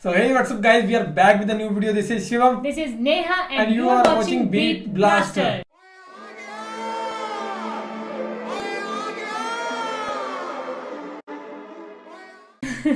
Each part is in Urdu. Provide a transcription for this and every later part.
So hey, what's up guys? We are back with a new video. This is Shivam. This is Neha And you are watching Beat Blaster.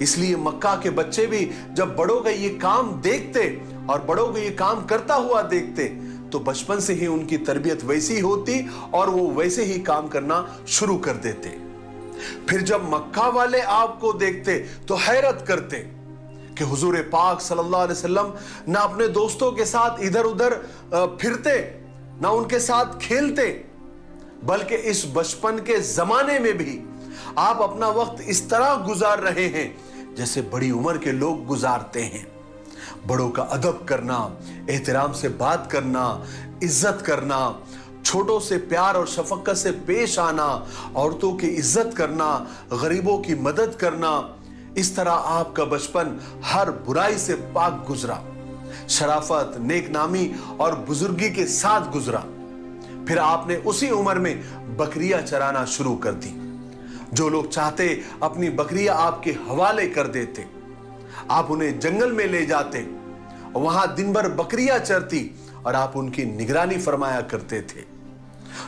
اس لیے مکہ کے بچے بھی جب بڑوں کا یہ کام دیکھتے اور بڑوں کو یہ کام کرتا ہوا دیکھتے تو بچپن سے ہی ان کی تربیت ویسی ہوتی اور وہ ویسے ہی کام کرنا شروع کر دیتے. پھر جب مکہ والے آپ کو دیکھتے تو حیرت کرتے کہ حضور پاک صلی اللہ علیہ وسلم نہ اپنے دوستوں کے ساتھ ادھر ادھر پھرتے، نہ ان کے ساتھ کھیلتے، بلکہ اس بچپن کے زمانے میں بھی آپ اپنا وقت اس طرح گزار رہے ہیں جیسے بڑی عمر کے لوگ گزارتے ہیں. بڑوں کا ادب کرنا، احترام سے بات کرنا، عزت کرنا، چھوٹوں سے پیار اور شفقت سے پیش آنا، عورتوں کی عزت کرنا، غریبوں کی مدد کرنا، اس طرح آپ کا بچپن ہر برائی سے پاک گزرا، شرافت، نیک نامی اور بزرگی کے ساتھ گزرا. پھر آپ نے اسی عمر میں بکریاں چرانا شروع کر دی. جو لوگ چاہتے اپنی بکریاں آپ کے حوالے کر دیتے، آپ انہیں جنگل میں لے جاتے، وہاں دن بھر بکریاں چرتی اور آپ ان کی نگرانی فرمایا کرتے تھے.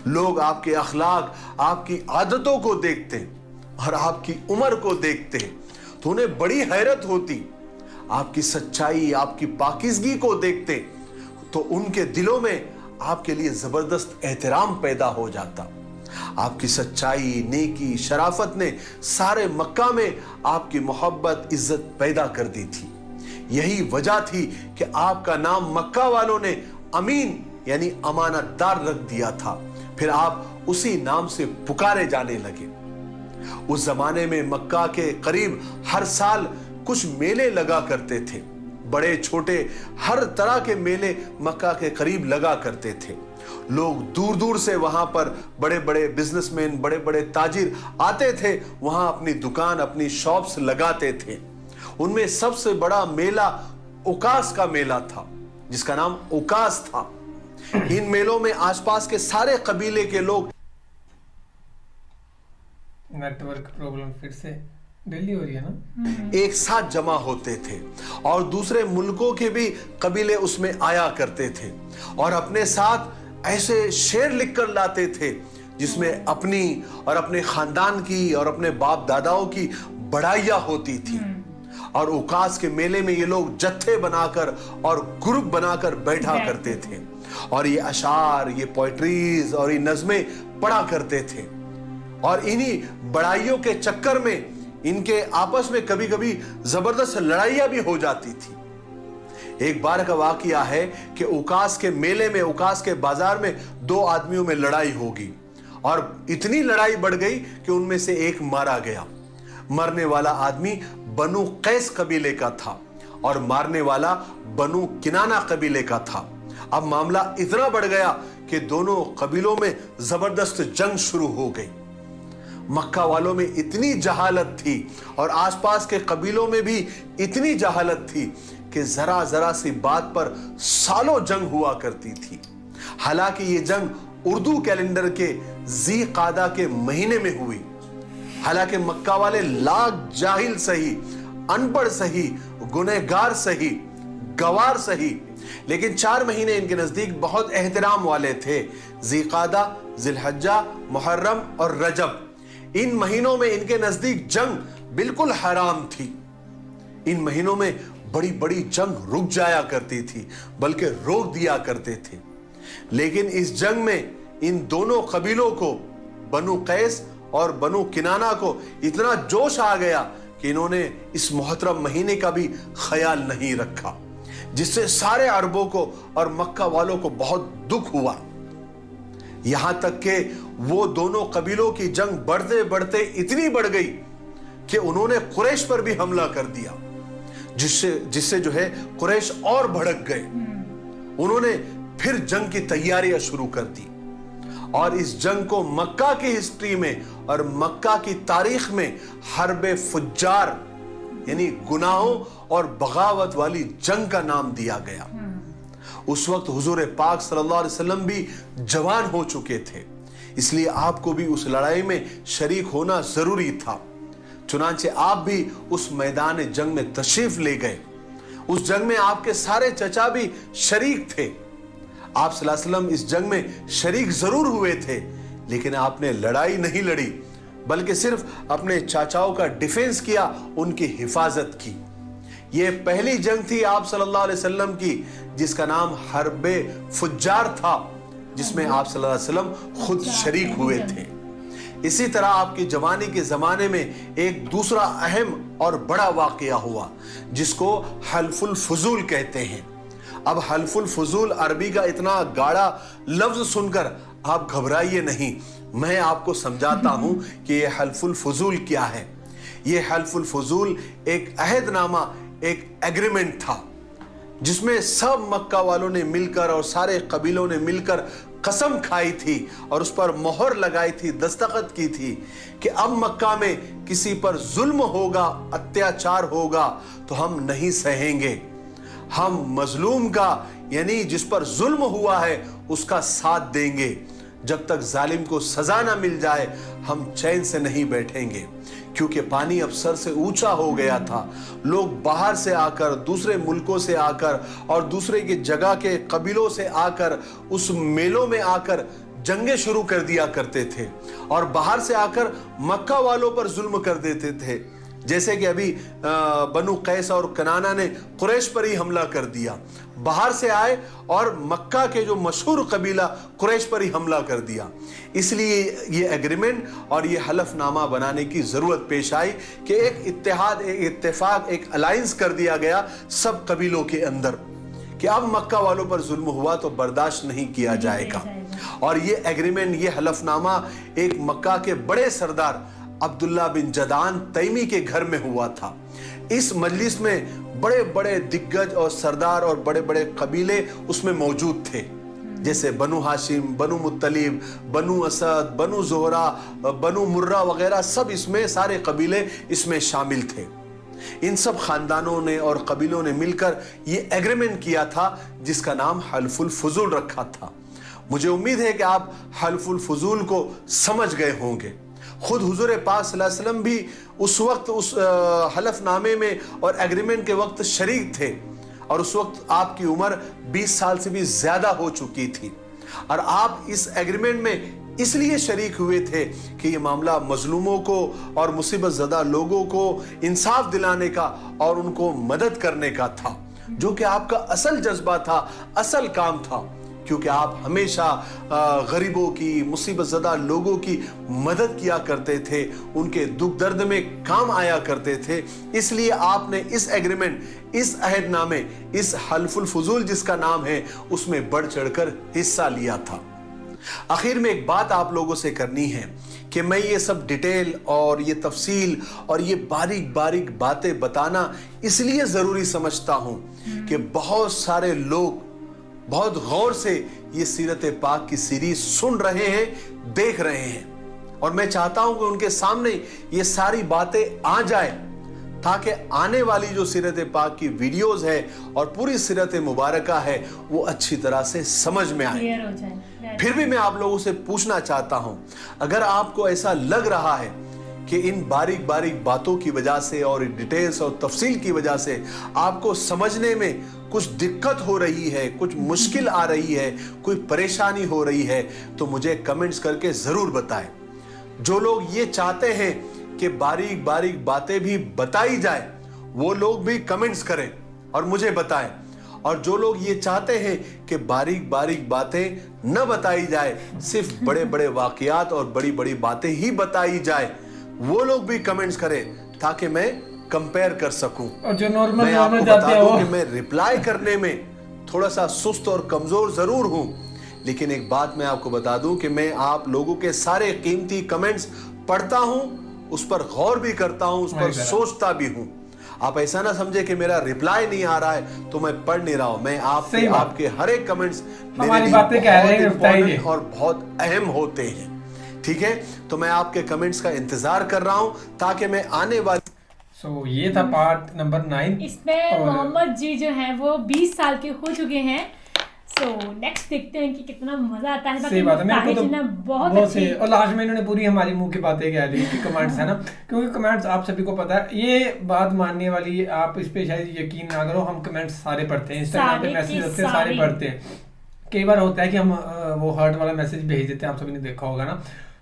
لوگ آپ کے اخلاق، آپ کی عادتوں کو دیکھتے اور آپ کی عمر کو دیکھتے تو انہیں بڑی حیرت ہوتی. آپ کی سچائی، آپ کی پاکیزگی کو دیکھتے تو ان کے دلوں میں آپ کے لیے زبردست احترام پیدا ہو جاتا. آپ کی سچائی، نیکی، شرافت نے سارے مکہ میں آپ کی محبت، عزت پیدا کر دی تھی. یہی وجہ تھی کہ آپ کا نام مکہ والوں نے امین یعنی امانت دار رکھ دیا تھا. پھر آپ اسی نام سے پکارے جانے لگے. اس زمانے میں مکہ کے قریب ہر سال کچھ میلے لگا کرتے تھے. بڑے چھوٹے ہر طرح کے میلے مکہ کے قریب لگا کرتے تھے. لوگ دور دور سے وہاں پر بڑے بڑے بزنس مین، بڑے بڑے تاجر آتے تھے، وہاں اپنی دکان، اپنی شاپس لگاتے تھے. ان میں سب سے بڑا میلہ اوکاس کا میلہ تھا جس کا نام اوکاس تھا. ان میلوں میں آس پاس کے سارے قبیلے کے لوگ نیٹ ورک پرابلم پھر سے ڈیلی ہو رہی ہے نا، ایک ساتھ جمع ہوتے تھے اور دوسرے ملکوں کے بھی قبیلے اس میں آیا کرتے تھے اور اپنے ساتھ ایسے شعر لکھ کر لاتے تھے جس میں اپنی اور اپنے خاندان کی اور اپنے باپ داداؤں کی بڑائیاں ہوتی تھی. اور اوکاس کے میلے میں یہ لوگ جتھے بنا کر اور گروپ بنا کر بیٹھا کرتے تھے اور یہ اشعار، یہ پوئٹریز اور یہ نظمیں پڑھا کرتے تھے. اور انہی بڑائیوں کے چکر میں ان کے آپس میں کبھی کبھی زبردست لڑائیاں بھی ہو جاتی تھی. ایک بار کا واقعہ ہے کہ اوکاس کے میلے میں، اوکاس کے بازار میں 2 آدمیوں میں لڑائی ہوگی اور اتنی لڑائی بڑھ گئی کہ ان میں سے ایک مارا گیا. مرنے والا آدمی بنو قیس قبیلے کا تھا اور مارنے والا بنو کنانہ قبیلے کا تھا. اب معاملہ اتنا بڑھ گیا کہ دونوں قبیلوں میں زبردست جنگ شروع ہو گئی. مکہ والوں میں اتنی جہالت تھی اور آس پاس کے قبیلوں میں بھی اتنی جہالت تھی کہ ذرا ذرا سی بات پر سالوں جنگ ہوا کرتی تھی. حالانکہ یہ جنگ اردو کیلنڈر کے ذی قعدہ کے مہینے میں ہوئی. حالانکہ مکہ والے لاکھ جاہل سہی، ان پڑھ سہی، گنہگار سہی، گوار سہی، لیکن 4 مہینے ان کے نزدیک بہت احترام والے تھے. ذی قعدہ، ذی الحجہ، محرم اور رجب، ان مہینوں میں ان کے نزدیک جنگ بالکل حرام تھی. ان مہینوں میں بڑی بڑی جنگ رک جایا کرتی تھی، بلکہ روک دیا کرتے تھے. لیکن اس جنگ میں ان دونوں قبیلوں کو، بنو قیس اور بنو کنانہ کو، اتنا جوش آ گیا کہ انہوں نے اس محترم مہینے کا بھی خیال نہیں رکھا، جس سے سارے عربوں کو اور مکہ والوں کو بہت دکھ ہوا. یہاں تک کہ وہ دونوں قبیلوں کی جنگ بڑھتے بڑھتے اتنی بڑھ گئی کہ انہوں نے قریش پر بھی حملہ کر دیا، جس سے جو ہے قریش اور بھڑک گئے. انہوں نے پھر جنگ کی تیاریاں شروع کر دی اور اس جنگ کو مکہ کی ہسٹری میں اور مکہ کی تاریخ میں حرب فجار یعنی گناہوں اور بغاوت والی جنگ کا نام دیا گیا. اس وقت حضور پاک صلی اللہ علیہ وسلم بھی جوان ہو چکے تھے، اس لیے آپ کو بھی اس لڑائی میں شریک ہونا ضروری تھا. چنانچہ آپ بھی اس میدان جنگ میں تشریف لے گئے. اس جنگ میں آپ کے سارے چچا بھی شریک تھے. آپ صلی اللہ علیہ وسلم اس جنگ میں شریک ضرور ہوئے تھے، لیکن آپ نے لڑائی نہیں لڑی بلکہ صرف اپنے چاچاؤں کا ڈیفینس کیا, ان کی حفاظت کی. یہ پہلی جنگ تھی آپ صلی اللہ علیہ وسلم کی جس کا نام حرب فجار تھا, جس میں آپ صلی اللہ علیہ وسلم خود شریک ہوئے تھے. اسی طرح آپ کی جوانی کے زمانے میں ایک دوسرا اہم اور بڑا واقعہ ہوا جس کو حلف الفضول کہتے ہیں. اب حلف الفضول عربی کا اتنا گاڑا لفظ سن کر آپ گھبرائیے نہیں, میں آپ کو سمجھاتا ہوں کہ یہ حلف الفضول کیا ہے. یہ حلف الفضول ایک عہد نامہ, ایک ایگریمنٹ تھا جس میں سب مکہ والوں نے مل کر اور سارے قبیلوں نے مل کر قسم کھائی تھی اور اس پر مہر لگائی تھی, دستخط کی تھی کہ اب مکہ میں کسی پر ظلم ہوگا, اتیاچار ہوگا تو ہم نہیں سہیں گے. ہم مظلوم کا یعنی جس پر ظلم ہوا ہے اس کا ساتھ دیں گے. جب تک ظالم کو سزا نہ مل جائے ہم چین سے نہیں بیٹھیں گے. کیونکہ پانی اب سر سے اونچا ہو گیا تھا. لوگ باہر سے آ کر, دوسرے ملکوں سے آ کر اور دوسرے کی جگہ کے قبیلوں سے آ کر اس میلوں میں آ کر جنگیں شروع کر دیا کرتے تھے اور باہر سے آ کر مکہ والوں پر ظلم کر دیتے تھے. جیسے کہ ابھی بنو قیس اور کنانہ نے قریش پر ہی حملہ کر دیا. باہر سے آئے اور مکہ کے جو مشہور قبیلہ قریش پر ہی حملہ کر دیا. اس لیے یہ ایگریمنٹ اور یہ حلف نامہ بنانے کی ضرورت پیش آئی کہ ایک اتحاد, ایک اتفاق, ایک الائنس کر دیا گیا سب قبیلوں کے اندر کہ اب مکہ والوں پر ظلم ہوا تو برداشت نہیں کیا جائے گا. اور یہ ایگریمنٹ, یہ حلف نامہ ایک مکہ کے بڑے سردار عبداللہ بن جدعان تیمی کے گھر میں ہوا تھا. اس مجلس میں بڑے بڑے دگج اور سردار اور بڑے بڑے قبیلے اس میں موجود تھے, جیسے بنو ہاشم, بنو مطلب, بنو اسد, بنو زہرہ, بنو مرہ وغیرہ, سب اس میں سارے قبیلے اس میں شامل تھے. ان سب خاندانوں نے اور قبیلوں نے مل کر یہ ایگریمنٹ کیا تھا جس کا نام حلف الفضول رکھا تھا. مجھے امید ہے کہ آپ حلف الفضول کو سمجھ گئے ہوں گے. خود حضور پاک صلی اللہ علیہ وسلم بھی اس وقت اس حلف نامے میں اور ایگریمنٹ کے وقت شریک تھے اور اس وقت آپ کی عمر 20 سال سے بھی زیادہ ہو چکی تھی اور آپ اس ایگریمنٹ میں اس لیے شریک ہوئے تھے کہ یہ معاملہ مظلوموں کو اور مصیبت زدہ لوگوں کو انصاف دلانے کا اور ان کو مدد کرنے کا تھا, جو کہ آپ کا اصل جذبہ تھا, اصل کام تھا. کیونکہ آپ ہمیشہ غریبوں کی, مصیبت زدہ لوگوں کی مدد کیا کرتے تھے, ان کے دکھ درد میں کام آیا کرتے تھے. اس لیے آپ نے اس ایگریمنٹ, اس عہد نامے, اس حلف الفضول جس کا نام ہے, اس میں بڑھ چڑھ کر حصہ لیا تھا. آخر میں ایک بات آپ لوگوں سے کرنی ہے کہ میں یہ سب ڈیٹیل اور یہ تفصیل اور یہ باریک باریک باتیں بتانا اس لیے ضروری سمجھتا ہوں کہ بہت سارے لوگ بہت غور سے یہ سیرت پاک کی سیریز سن رہے ہیں, دیکھ رہے ہیں, اور میں چاہتا ہوں کہ ان کے سامنے یہ ساری باتیں آ جائیں تاکہ آنے والی جو سیرت پاک کی ویڈیوز ہے اور پوری سیرت مبارکہ ہے وہ اچھی طرح سے سمجھ میں آئے. پھر بھی میں آپ لوگوں سے پوچھنا چاہتا ہوں, اگر آپ کو ایسا لگ رہا ہے کہ ان باریک باریک باتوں کی وجہ سے اور ڈیٹیلز اور تفصیل کی وجہ سے آپ کو سمجھنے میں کچھ دقت ہو رہی ہے, کچھ مشکل آ رہی ہے, کوئی پریشانی ہو رہی ہے, تو مجھے کمنٹس کر کے ضرور بتائیں. جو لوگ یہ چاہتے ہیں کہ باریک باریک باتیں بھی بتائی جائے وہ لوگ بھی کمنٹس کریں اور مجھے بتائیں, اور جو لوگ یہ چاہتے ہیں کہ باریک باریک باتیں نہ بتائی جائے, صرف بڑے بڑے واقعات اور بڑی بڑی باتیں ہی بتائی جائے, وہ لوگ بھی کمنٹس کریں تاکہ میں کمپیر کر سکوں. اور جو نارمل میں آپ کو بتا دوں کہ میں ریپلائی کرنے میں تھوڑا سا سست اور کمزور ضرور ہوں, لیکن ایک بات میں آپ کو بتا دوں کہ میں آپ لوگوں کے سارے قیمتی کمنٹس پڑھتا ہوں, اس پر غور بھی کرتا ہوں, اس پر سوچتا بھی ہوں. آپ ایسا نہ سمجھے کہ میرا ریپلائی نہیں آ رہا ہے تو میں پڑھ نہیں رہا ہوں. میں آپ کے ہر ایک کمنٹس میرے لیے بہت امپورٹنٹ اور بہت اہم ہوتے ہیں. ٹھیک ہے, تو میں آپ کے کمنٹس کا انتظار کر رہا ہوں تاکہ میں آنے والی یہ تھا پارٹ نمبر 9. اس میں محمد جی جو ہیں وہ 20 سال کے ہو چکے ہیں. نیکسٹ دیکھتے ہیں کہ کتنا مزہ آتا ہے. صحیح بات ہے, میرے کو تو بہت سے, اور لاسٹ میں انہوں نے پوری ہماری منہ کی باتیں کہہ دی کہ کمنٹس ہے نا, کیونکہ کمنٹس آپ سبھی کو پتا ہے, یہ بات ماننے والی, آپ اس پہ شاید یقین نہ کرو, ہم کمنٹس سارے پڑھتے ہیں, انسٹاگرام پہ میسج ہوتے ہیں سارے پڑھتے ہیں. کئی بار ہوتا ہے کہ ہم وہ ہارٹ والا میسج بھیج دیتے ہیں, آپ سبھی نے دیکھا ہوگا نا.